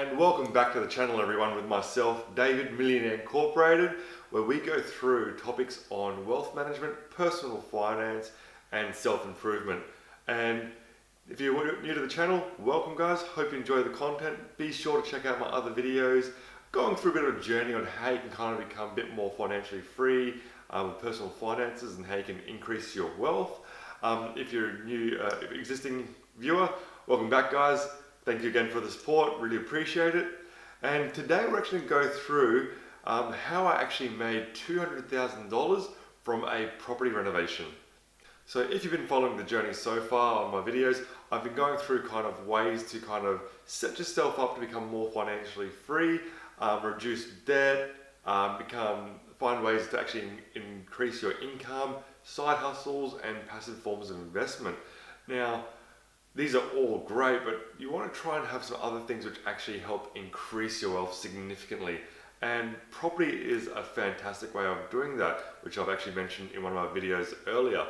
And welcome back to the channel, everyone, with myself, David, Millionaire Incorporated, where we go through topics on wealth management, personal finance, and self-improvement. And if you're new to the channel, welcome guys. Hope you enjoy the content. Be sure to check out my other videos, going through a bit of a journey on how you can kind of become a bit more financially free with personal finances and how you can increase your wealth. If you're a new, existing viewer, welcome back guys. Thank you again for the support, really appreciate it. And today we're actually going to go through how I actually made $200,000 from a property renovation. So if you've been following the journey so far on my videos, I've been going through kind of ways to kind of set yourself up to become more financially free, reduce debt, find ways to actually increase your income, side hustles, and passive forms of investment. Now, these are all great, but you want to try and have some other things which actually help increase your wealth significantly. And property is a fantastic way of doing that, which I've actually mentioned in one of my videos earlier.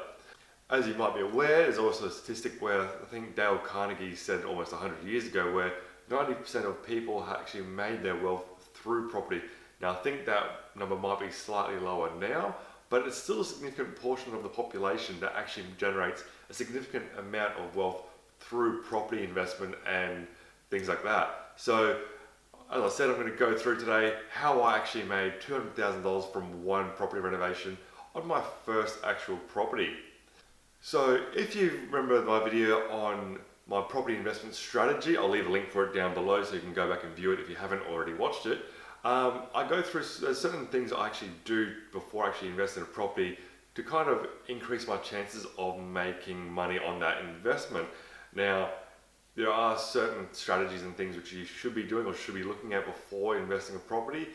As you might be aware, there's also a statistic where I think Dale Carnegie said almost 100 years ago where 90% of people actually made their wealth through property. Now I think that number might be slightly lower now, but it's still a significant portion of the population that actually generates a significant amount of wealth through property investment and things like that. So as I said, I'm going to go through today how I actually made $200,000 from one property renovation on my first actual property. So if you remember my video on my property investment strategy, I'll leave a link for it down below so you can go back and view it if you haven't already watched it. I go through certain things I actually do before I actually invest in a property to kind of increase my chances of making money on that investment. Now, there are certain strategies and things which you should be doing or should be looking at before investing in property,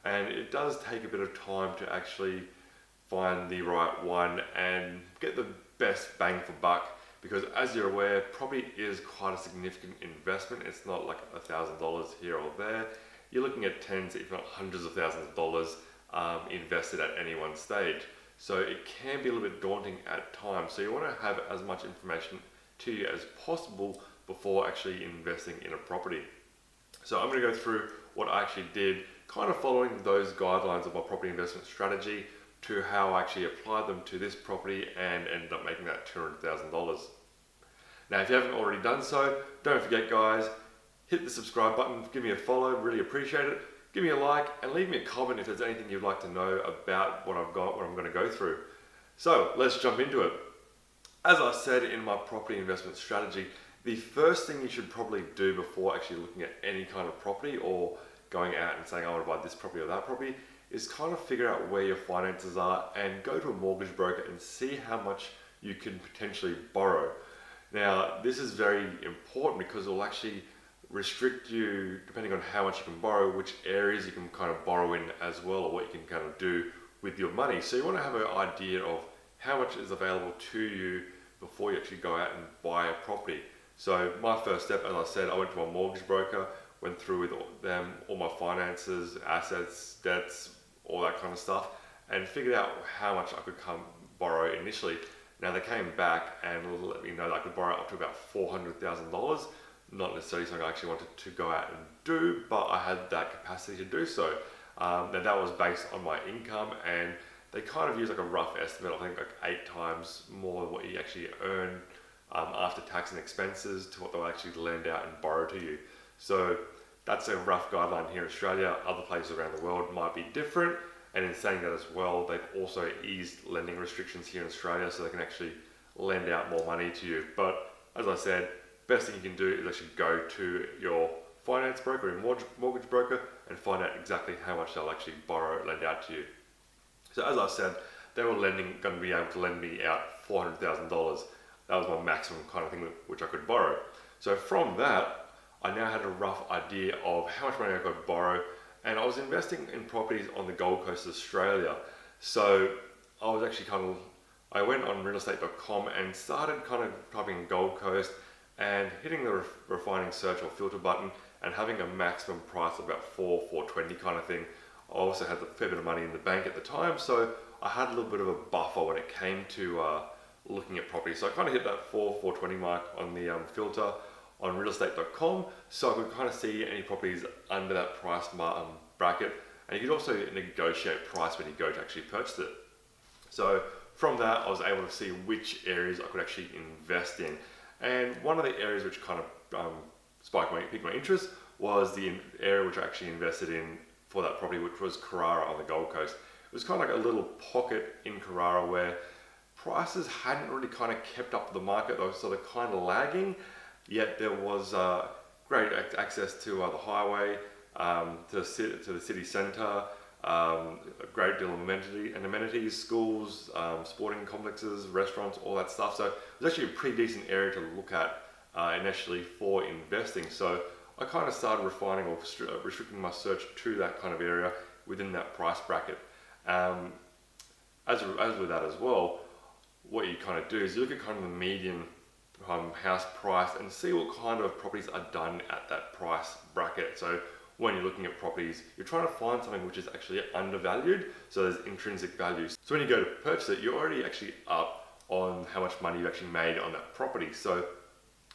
and it does take a bit of time to actually find the right one and get the best bang for buck, because as you're aware, property is quite a significant investment. It's not like $1,000 here or there. You're looking at tens, if not hundreds of thousands of dollars invested at any one stage. So it can be a little bit daunting at times. So you want to have as much information to you as possible before actually investing in a property. So I'm going to go through what I actually did, kind of following those guidelines of my property investment strategy to how I actually applied them to this property and ended up making that $200,000. Now, if you haven't already done so, don't forget guys, hit the subscribe button, give me a follow, really appreciate it. Give me a like and leave me a comment if there's anything you'd like to know about what I've got, what I'm going to go through. So let's jump into it. As I said in my property investment strategy, the first thing you should probably do before actually looking at any kind of property or going out and saying I want to buy this property or that property is kind of figure out where your finances are and go to a mortgage broker and see how much you can potentially borrow. Now, this is very important because it will actually restrict you, depending on how much you can borrow, which areas you can kind of borrow in as well, or what you can kind of do with your money. So you want to have an idea of how much is available to you before you actually go out and buy a property. So my first step, as I said, I went to my mortgage broker, went through with them all my finances, assets, debts, all that kind of stuff, and figured out how much I could come borrow initially. Now they came back and let me know that I could borrow up to about $400,000. Not necessarily something I actually wanted to go out and do, but I had that capacity to do so. Now that was based on my income, and they kind of use like a rough estimate, I think like 8 times more than what you actually earn after tax and expenses to what they'll actually lend out and borrow to you. So that's a rough guideline here in Australia. Other places around the world might be different. And in saying that as well, they've also eased lending restrictions here in Australia so they can actually lend out more money to you. But as I said, best thing you can do is actually go to your finance broker or your mortgage broker and find out exactly how much they'll actually lend out to you. So as I said, they were going to be able to lend me out $400,000. That was my maximum kind of thing which I could borrow. So from that, I now had a rough idea of how much money I could borrow, and I was investing in properties on the Gold Coast, Australia. So I was actually I went on realestate.com and started kind of typing in Gold Coast and hitting the refining search or filter button and having a maximum price of about $420 kind of thing. I also had a fair bit of money in the bank at the time, so I had a little bit of a buffer when it came to looking at property. So I kind of hit that $420 mark on the filter. on realestate.com, so I could kind of see any properties under that price bracket, and you could also negotiate price when you go to actually purchase it. So from that, I was able to see which areas I could actually invest in. And one of the areas which kind of piqued my interest was the area which I actually invested in for that property, which was Carrara on the Gold Coast. It was kind of like a little pocket in Carrara where prices hadn't really kind of kept up with the market. They were sort of kind of lagging, yet there was great access to the highway, to the city centre, a great deal of amenities, schools, sporting complexes, restaurants, all that stuff. So it was actually a pretty decent area to look at initially for investing. So I kind of started refining or restricting my search to that kind of area within that price bracket. As with that as well, what you kind of do is you look at kind of the median house price and see what kind of properties are done at that price bracket. So when you're looking at properties, you're trying to find something which is actually undervalued, so there's intrinsic value. So when you go to purchase it, you're already actually up on how much money you actually made on that property. So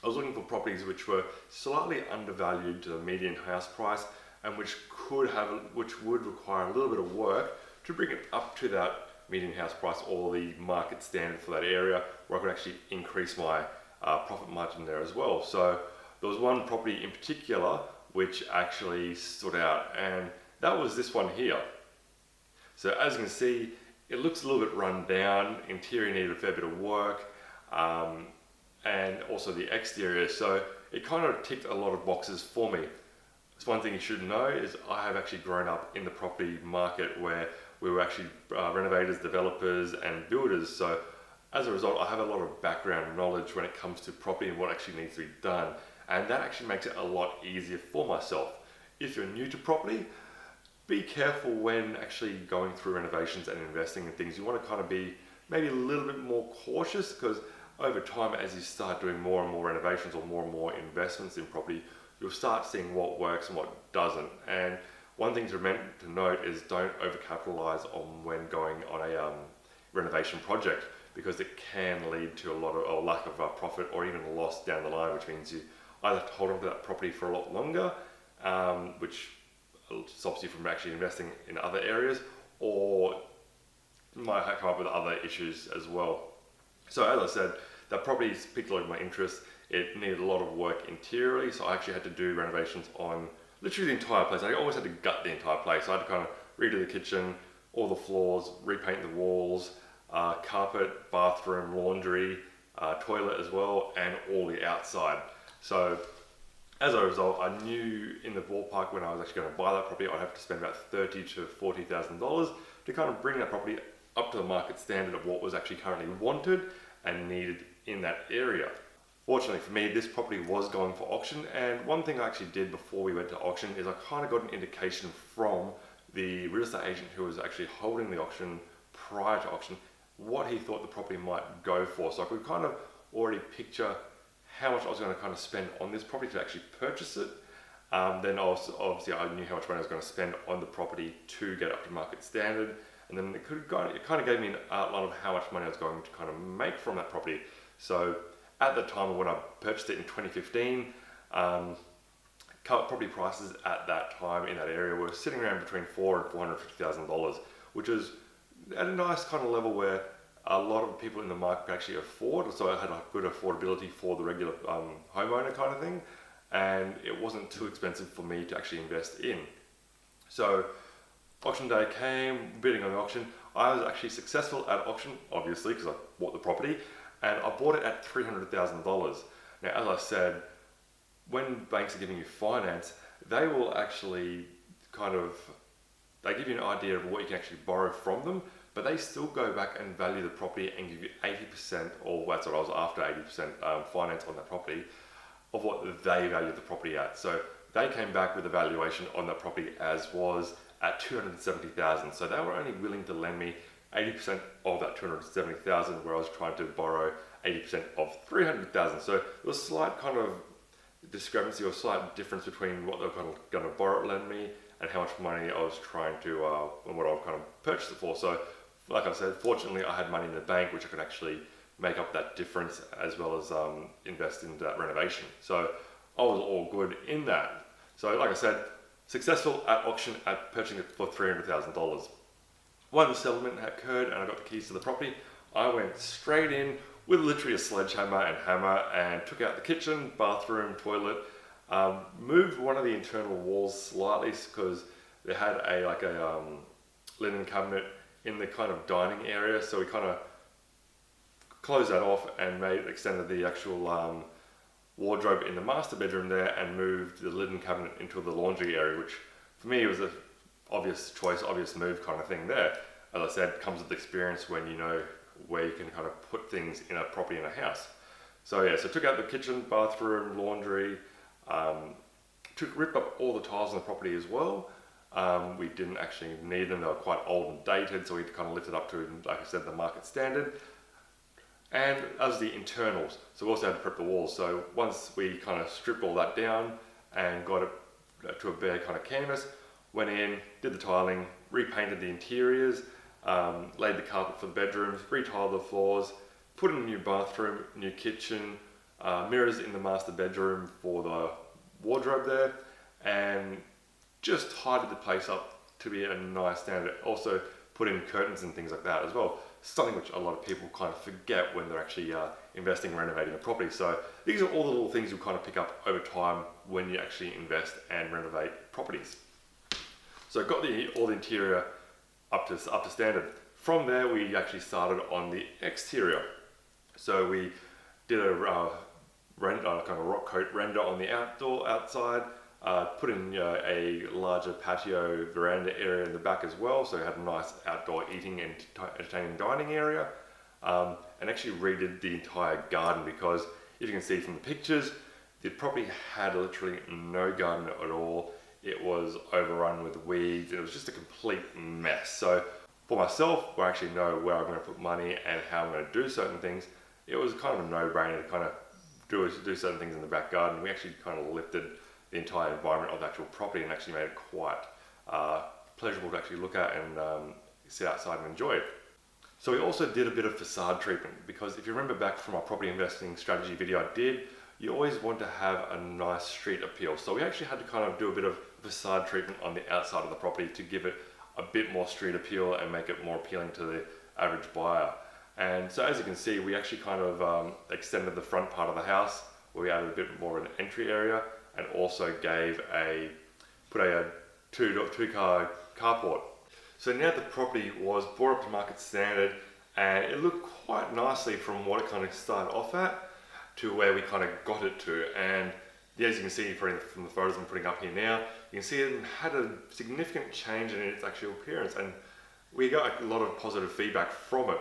I was looking for properties which were slightly undervalued to the median house price, and which would require a little bit of work to bring it up to that median house price or the market standard for that area, where I could actually increase my profit margin there as well. So there was one property in particular which actually stood out, and that was this one here. So as you can see, it looks a little bit run down, interior needed a fair bit of work, and also the exterior, so it kind of ticked a lot of boxes for me. So one thing you should know is I have actually grown up in the property market where we were actually renovators, developers and builders, so as a result I have a lot of background knowledge when it comes to property and what actually needs to be done, and that actually makes it a lot easier for myself. If you're new to property, be careful when actually going through renovations and investing in things. You want to kind of be maybe a little bit more cautious, because over time, as you start doing more and more renovations or more investments in property, you'll start seeing what works and what doesn't. And one thing to note is don't overcapitalize on when going on a renovation project, because it can lead to a lot of a lack of profit or even a loss down the line, which means you either have to hold on to that property for a lot longer, which stops you from actually investing in other areas, or might come up with other issues as well. So as I said, that property piqued a lot of my interest. It needed a lot of work interiorly, so I actually had to do renovations on literally the entire place. I always had to gut the entire place. I had to kind of redo the kitchen, all the floors, repaint the walls, carpet, bathroom, laundry, toilet as well, and all the outside. So as a result, I knew in the ballpark when I was actually going to buy that property, I'd have to spend about $30,000 to $40,000 to kind of bring that property up to the market standard of what was actually currently wanted and needed in that area. Fortunately for me, this property was going for auction, and one thing I actually did before we went to auction is I kind of got an indication from the real estate agent who was actually holding the auction prior to auction what he thought the property might go for. So I could kind of already picture how much I was going to kind of spend on this property to actually purchase it. Then also, obviously I knew how much money I was going to spend on the property to get up to market standard. And then it kind of gave me an outline of how much money I was going to kind of make from that property. So at the time when I purchased it in 2015, property prices at that time in that area were sitting around between $400,000 and $450,000, which is at a nice kind of level where a lot of people in the market could actually afford. So I had a good affordability for the regular homeowner kind of thing, and it wasn't too expensive for me to actually invest in. So auction day came, bidding on the auction. I was actually successful at auction, obviously, because I bought the property, and I bought it at $300,000. Now, as I said, when banks are giving you finance, they will actually they give you an idea of what you can actually borrow from them, but they still go back and value the property and give you 80%, or that's what I was after, 80% finance on that property of what they value the property at. So they came back with a valuation on that property as was at $270,000. So they were only willing to lend me 80% of that $270,000, where I was trying to borrow 80% of $300,000. So there was a slight kind of discrepancy or slight difference between what they were kind of going to lend me and how much money I was trying to, and what I kind of purchased it for. So like I said, fortunately I had money in the bank which I could actually make up that difference, as well as invest into that renovation. So I was all good in that. So like I said, successful at auction at purchasing it for $300,000. When the settlement occurred and I got the keys to the property, I went straight in with literally a sledgehammer and hammer and took out the kitchen, bathroom, toilet, moved one of the internal walls slightly because they had a linen cabinet in the kind of dining area, so we kind of closed that off and extended the actual wardrobe in the master bedroom there and moved the linen cabinet into the laundry area, which for me was a obvious choice, obvious move kind of thing there. As I said, comes with experience when you know where you can kind of put things in a property in a house. So yeah, so took out the kitchen, bathroom, laundry, ripped up all the tiles on the property as well. We didn't actually need them, they were quite old and dated, so we kind of lifted up to, like I said, the market standard. And as the internals, so we also had to prep the walls. So once we kind of stripped all that down and got it to a bare kind of canvas, went in, did the tiling, repainted the interiors, laid the carpet for the bedrooms, retiled the floors, put in a new bathroom, new kitchen, mirrors in the master bedroom for the wardrobe there, and just tidied the place up to be a nice standard. Also put in curtains and things like that as well. Something which a lot of people kind of forget when they're actually investing and renovating a property. So these are all the little things you kind of pick up over time when you actually invest and renovate properties. So got all the interior up to standard. From there, we actually started on the exterior. So we did a kind of rock coat render on the outside, put in a larger patio veranda area in the back as well, so we had a nice outdoor eating and entertaining dining area, and actually redid the entire garden because if you can see from the pictures, the property had literally no garden at all. It was overrun with weeds, it was just a complete mess. So for myself, where I actually know where I'm going to put money and how I'm going to do certain things, it was kind of a no-brainer to kind of do certain things in the back garden. We actually kind of lifted the entire environment of the actual property and actually made it quite pleasurable to actually look at and sit outside and enjoy it. So we also did a bit of facade treatment because if you remember back from our property investing strategy video I did, you always want to have a nice street appeal. So we actually had to kind of do a bit of facade treatment on the outside of the property to give it a bit more street appeal and make it more appealing to the average buyer. And so as you can see, we actually kind of extended the front part of the house where we added a bit more of an entry area and also put a two-car carport. So now the property was brought up to market standard and it looked quite nicely from what it kind of started off at to where we kind of got it to. And as you can see from the photos I'm putting up here now, you can see it had a significant change in its actual appearance and we got a lot of positive feedback from it.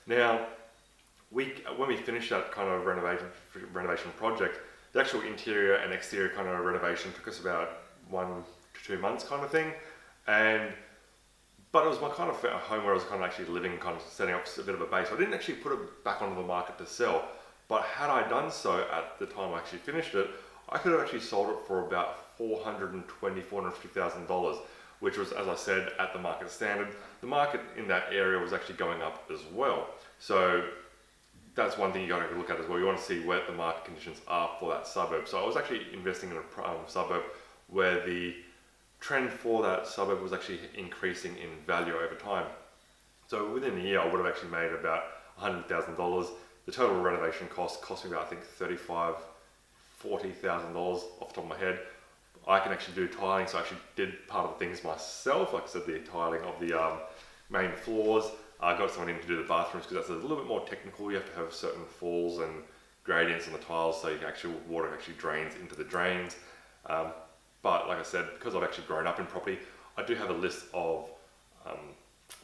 Now, when we finished that kind of renovation project, the actual interior and exterior kind of renovation took us about 1 to 2 months kind of thing. But it was my kind of home where I was kind of actually living, kind of setting up a bit of a base. I didn't actually put it back onto the market to sell, but had I done so at the time I actually finished it, I could have actually sold it for about $450,000, which was, as I said, at the market standard. The market in that area was actually going up as well. So that's one thing you got to look at as well. You want to see where the market conditions are for that suburb. So I was actually investing in a suburb where the trend for that suburb was actually increasing in value over time. So within a year, I would have actually made about $100,000. The total renovation cost me about, I think, $40,000 off the top of my head. I can actually do tiling, so I actually did part of the things myself. Like I said, the tiling of the main floors. I got someone in to do the bathrooms because that's a little bit more technical. You have to have certain falls and gradients on the tiles so water actually drains into the drains. But like I said, because I've actually grown up in property, I do have a list of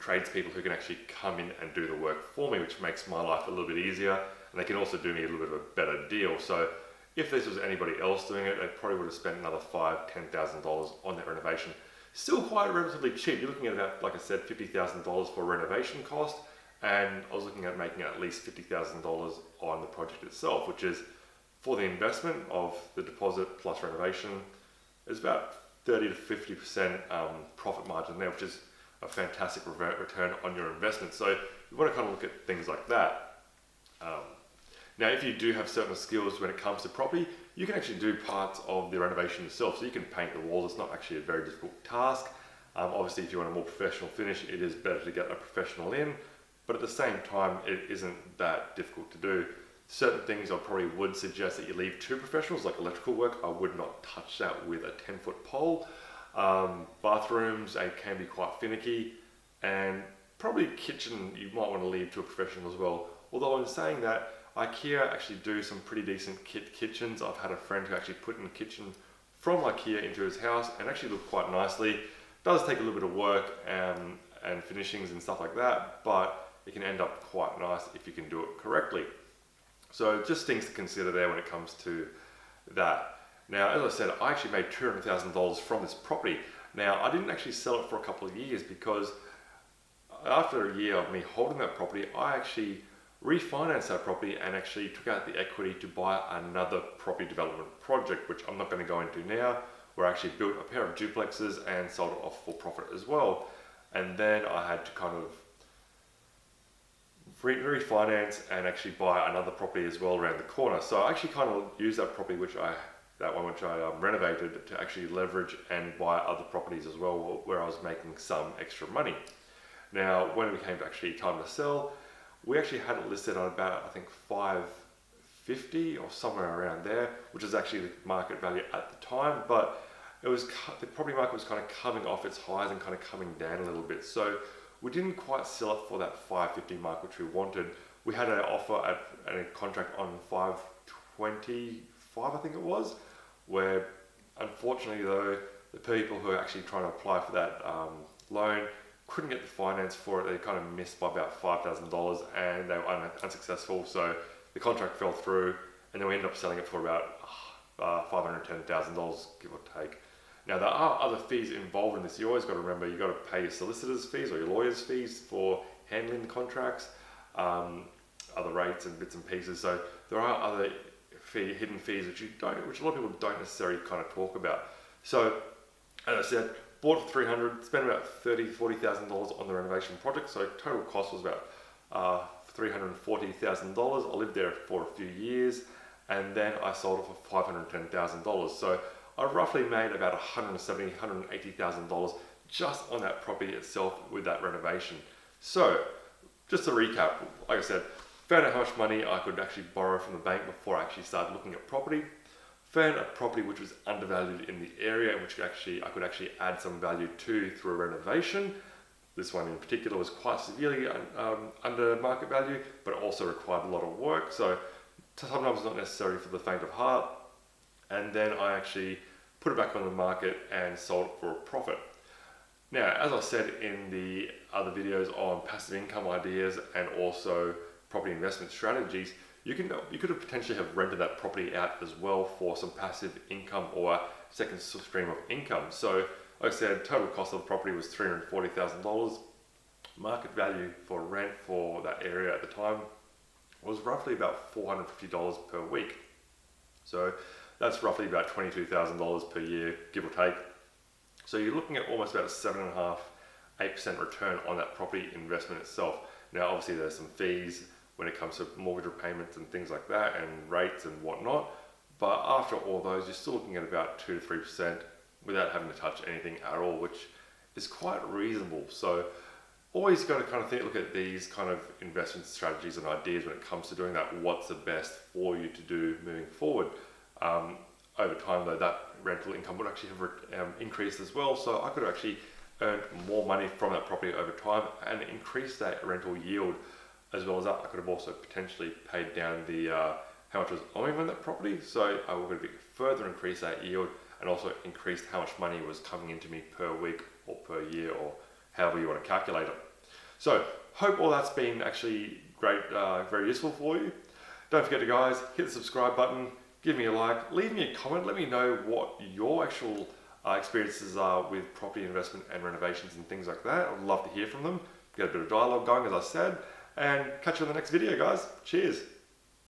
tradespeople who can actually come in and do the work for me, which makes my life a little bit easier, and they can also do me a little bit of a better deal. So if this was anybody else doing it, they probably would have spent another $5,000-$10,000 on that renovation. Still quite relatively cheap. You're looking at about, like I said, $50,000 for renovation cost, and I was looking at making at least $50,000 on the project itself, which is, for the investment of the deposit plus renovation, is about 30 to 50% profit margin there, which is a fantastic return on your investment. So you want to kind of look at things like that. Now, if you do have certain skills when it comes to property, you can actually do parts of the renovation yourself. So you can paint the walls. It's not actually a very difficult task. Obviously, if you want a more professional finish, it is better to get a professional in, but at the same time, it isn't that difficult to do. Certain things I probably would suggest that you leave to professionals, like electrical work. I would not touch that with a 10-foot pole. Bathrooms, they can be quite finicky, and probably kitchen, you might want to leave to a professional as well. Although in saying that, IKEA actually do some pretty decent kitchens. I've had a friend who actually put in a kitchen from IKEA into his house and actually looked quite nicely. Does take a little bit of work and finishings and stuff like that, but it can end up quite nice if you can do it correctly. So just things to consider there when it comes to that. Now, as I said, I actually made $200,000 from this property. Now, I didn't actually sell it for a couple of years because after a year of me holding that property, I actually refinanced that property and actually took out the equity to buy another property development project, which I'm not going to go into now, where I actually built a pair of duplexes and sold it off for profit as well. And then I had to kind of refinance and actually buy another property as well around the corner. So I actually kind of used that property, which I renovated, to actually leverage and buy other properties as well, where I was making some extra money. Now, when it came to actually time to sell, we actually had it listed on about, I think, 550 or somewhere around there, which is actually the market value at the time, but it was, the property market was kind of coming off its highs and kind of coming down a little bit. So we didn't quite sell it for that 550 mark, which we wanted. We had an offer at a contract on 525, I think it was, where unfortunately though, the people who are actually trying to apply for that loan couldn't get the finance for it. They kind of missed by about $5,000 and they were unsuccessful. So the contract fell through and then we ended up selling it for about $510,000, give or take. Now there are other fees involved in this. You always got to remember, you got to pay your solicitor's fees or your lawyer's fees for handling the contracts, other rates and bits and pieces. So there are other hidden fees which a lot of people don't necessarily kind of talk about. So as I said, bought for $300,000, spent about $40,000 on the renovation project. So total cost was about $340,000. I lived there for a few years, and then I sold it for $510,000. So I roughly made about $170,000, $180,000 just on that property itself with that renovation. So just to recap, like I said, found out how much money I could actually borrow from the bank before I actually started looking at property. Found a property which was undervalued in the area, which I could actually add some value to through a renovation. This one in particular was quite severely under market value, but it also required a lot of work. So sometimes not necessarily for the faint of heart. And then I actually put it back on the market and sold it for a profit. Now, as I said in the other videos on passive income ideas and also property investment strategies, you could have potentially have rented that property out as well for some passive income or second stream of income. So like I said, total cost of the property was $340,000. Market value for rent for that area at the time was roughly about $450 per week. So that's roughly about $22,000 per year, give or take. So you're looking at almost about a 7.5%, 8% return on that property investment itself. Now, obviously there's some fees when it comes to mortgage repayments and things like that and rates and whatnot. But after all those, you're still looking at about 2 to 3% without having to touch anything at all, which is quite reasonable. So always got to kind of look at these kind of investment strategies and ideas when it comes to doing that. What's the best for you to do moving forward? Over time though, that rental income would actually have increased as well. So I could have actually earned more money from that property over time and increase that rental yield. As well as that, I could have also potentially paid down the how much was owing on that property. So I would have further increased that yield and also increased how much money was coming into me per week or per year or however you want to calculate it. So hope all that's been actually great, very useful for you. Don't forget to guys, hit the subscribe button, give me a like, leave me a comment, let me know what your actual experiences are with property investment and renovations and things like that. I'd love to hear from them, get a bit of dialogue going as I said, and catch you on the next video guys. Cheers.